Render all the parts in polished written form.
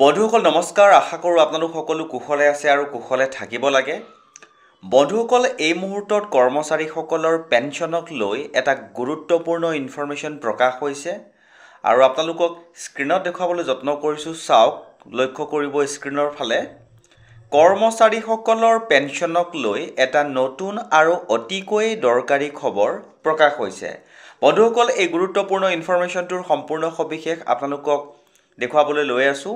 বন্ধুসকল নমস্কাৰ আশা কৰোঁ আপোনালোক সকলো কুশলে আছে আৰু কুশলে থাকিব লাগে বন্ধুসকল এই মুহূৰ্তত কৰ্মচাৰীসকলৰ পেনশনক লৈ এটা গুৰুত্বপূৰ্ণ ইনফৰমেশ্যন প্ৰকাশ হৈছে আৰু আপোনালোকক স্ক্ৰীনত দেখাবলৈ যত্ন কৰিছো চাওক লক্ষ্য কৰিব স্ক্ৰীনৰ ফালে কৰ্মচাৰীসকলৰ পেনশনক লৈ এটা নতুন আৰু অতিকৈ দৰকাৰী খবৰ প্ৰকাশ হৈছে বন্ধুসকল এই গুৰুত্বপূৰ্ণ ইনফৰমেশ্যনটোৰ সম্পূৰ্ণ সবিশেষ আপোনালোকক দেখুৱাবলৈ লৈ আছো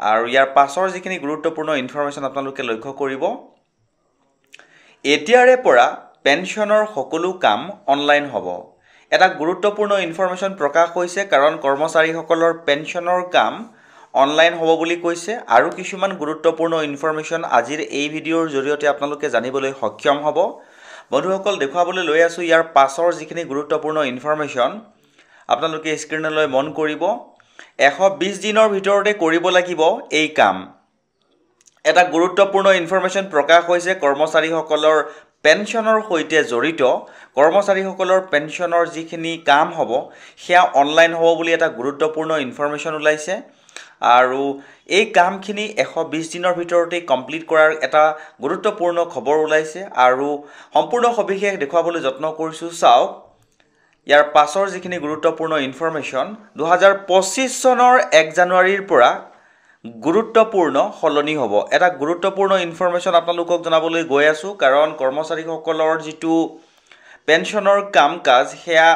আৰু ইয়াৰ পাছৰ যিখিনি গুৰুত্বপূৰ্ণ ইনফৰমেশ্যন আপোনালোকে লক্ষ্য কৰিব এতিয়াৰে পৰা পেনশনৰ সকলো কাম অনলাইন হ'ব এটা গুৰুত্বপূৰ্ণ ইনফৰমেশ্যন প্ৰকাশ হৈছে কাৰণ কৰ্মচাৰীসকলৰ পেনশনৰ কাম অনলাইন হ'ব বুলি কৈছে আৰু কিছুমান গুৰুত্বপূৰ্ণ ইনফৰমেশ্যন আজিৰ এই ভিডিঅ'ৰ জৰিয়তে আপোনালোকে জানিবলৈ সক্ষম হ'ব বন্ধুসকল দেখুৱাবলৈ লৈ আছো ইয়াৰ পাছৰ যিখিনি গুৰুত্বপূৰ্ণ ইনফৰমেশ্যন আপোনালোকে স্ক্ৰীনলৈ মন কৰিব 120 দিনৰ ভিতৰতে কৰিব লাগিব এই কাম এটা গুৰুত্বপূৰ্ণ ইনফৰমেশ্যন প্ৰকাশ হৈছে কৰ্মচাৰীসকলৰ পেনশনৰ সৈতে জড়িত কৰ্মচাৰীসকলৰ পেনশনৰ যিখিনি কাম হ'ব সেয়া অনলাইন হ'ব বুলি এটা গুৰুত্বপূৰ্ণ ইনফৰমেশ্যন ওলাইছে আৰু এই কামখিনি 120 দিনৰ ভিতৰতে কমপ্লিট কৰাৰ এটা গুৰুত্বপূৰ্ণ খবৰ ওলাইছে আৰু সম্পূৰ্ণ সবিশেষ দেখুৱাবলৈ যত্ন কৰিছো চাওক ইয়াৰ পাছৰ যিখিনি গুৰুত্বপূৰ্ণ ইনফৰমেশ্যন 2025 চনৰ 1 জানুৱাৰীৰ পৰা গুৰুত্বপূৰ্ণ হলনি হ'ব এটা গুৰুত্বপূৰ্ণ ইনফৰমেশ্যন আপোনালোকক জনাবলৈ গৈ আছো কাৰণ কৰ্মচাৰীসকলৰ যিটো পেনশনৰ কাম কাজ সেয়া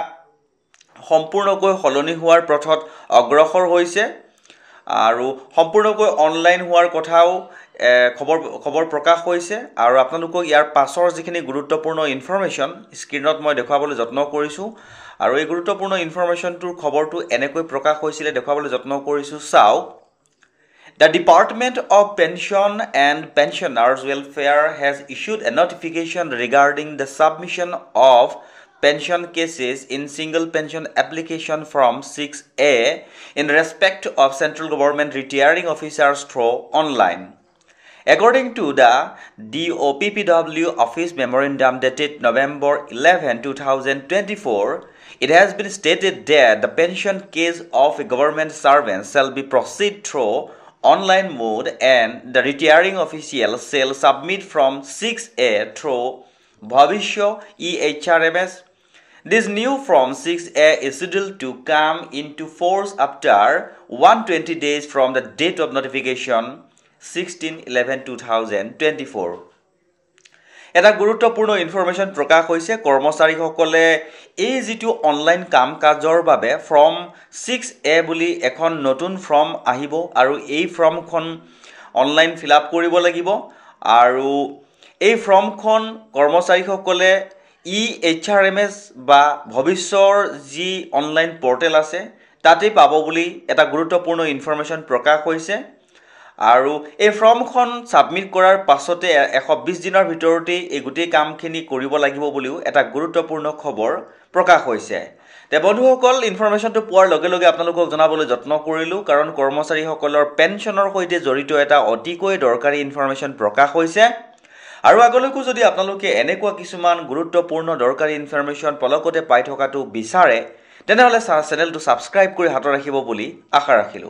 সম্পূৰ্ণকৈ হলনি হোৱাৰ পথত অগ্ৰসৰ হৈছে আৰু সম্পূৰ্ণকৈ অনলাইন হোৱাৰ কথাও খবৰ প্ৰকাশ হৈছে আৰু আপোনালোকক ইয়াৰ পাছৰ যিখিনি গুৰুত্বপূৰ্ণ ইনফৰমেশ্যন স্ক্ৰীনত মই দেখুৱাবলৈ যত্ন কৰিছো আৰু এই গুৰুত্বপূৰ্ণ ইনফৰমেশ্যনটোৰ খবৰটো এনেকৈ প্ৰকাশ হৈছিল দেখুৱাবলৈ যত্ন কৰিছো চাওক The Department of Pension and Pensioners Welfare has issued a notification regarding the submission of pension cases in single pension application form 6A in respect of central government retiring officers through online. According to the DOPPW Office Memorandum dated November 11, 2024, it has been stated that the pension case of a government servant shall be proceed through online mode and the retiring official shall submit from 6A through Bhavishya EHRMS. This new Form 6A is scheduled to come into force after 120 days from the date of notification 16/11/2024. এটা গুৰুত্বপূৰ্ণ information প্ৰকাশ হৈছে কৰ্মচাৰীসকলে এই যিটো online কাম কাজৰ বাবে ফৰ্ম 6A বুলি এখন নতুন ফৰ্ম আহিব আৰু এই ফৰ্মখন অনলাইন ফিল আপ কৰিব লাগিব আৰু এই ফৰ্মখন কৰ্মচাৰীসকলে EHRMS বা ভৱিষ্যৰ যি অনলাইন পৰ্টেল আছে তাতে পাব বুলি এটা গুৰুত্বপূৰ্ণ ইনফৰমেশ্যন প্ৰকাশ হৈছে আৰু এই ফৰ্মখন সাবমিট কৰাৰ পাছতে 120 দিনৰ ভিতৰতে এই গোটেই কামখিনি কৰিব লাগিব বুলিও এটা গুৰুত্বপূৰ্ণ খবৰ প্ৰকাশ হৈছে তে বন্ধুসকল ইনফৰমেশ্যনটো পোৱাৰ লগে লগে আপোনালোকক জনাবলৈ যত্ন কৰিলো কাৰণ কৰ্মচাৰীসকলৰ পেনশনৰ সৈতে জড়িত এটা অতিকৈ দৰকাৰী ইনফৰমেশ্যন প্ৰকাশ হৈছে আৰু আগলৈকো যদি আপোনালোকে এনেকুৱা কিছুমান গুৰুত্বপূৰ্ণ দৰকাৰী ইনফৰমেশ্যন পলকতে পাই থকাটো বিচাৰে তেনেহলে চেনেলটো সাবস্ক্ৰাইব কৰি হাতত ৰাখিব বুলি আশা ৰাখিলো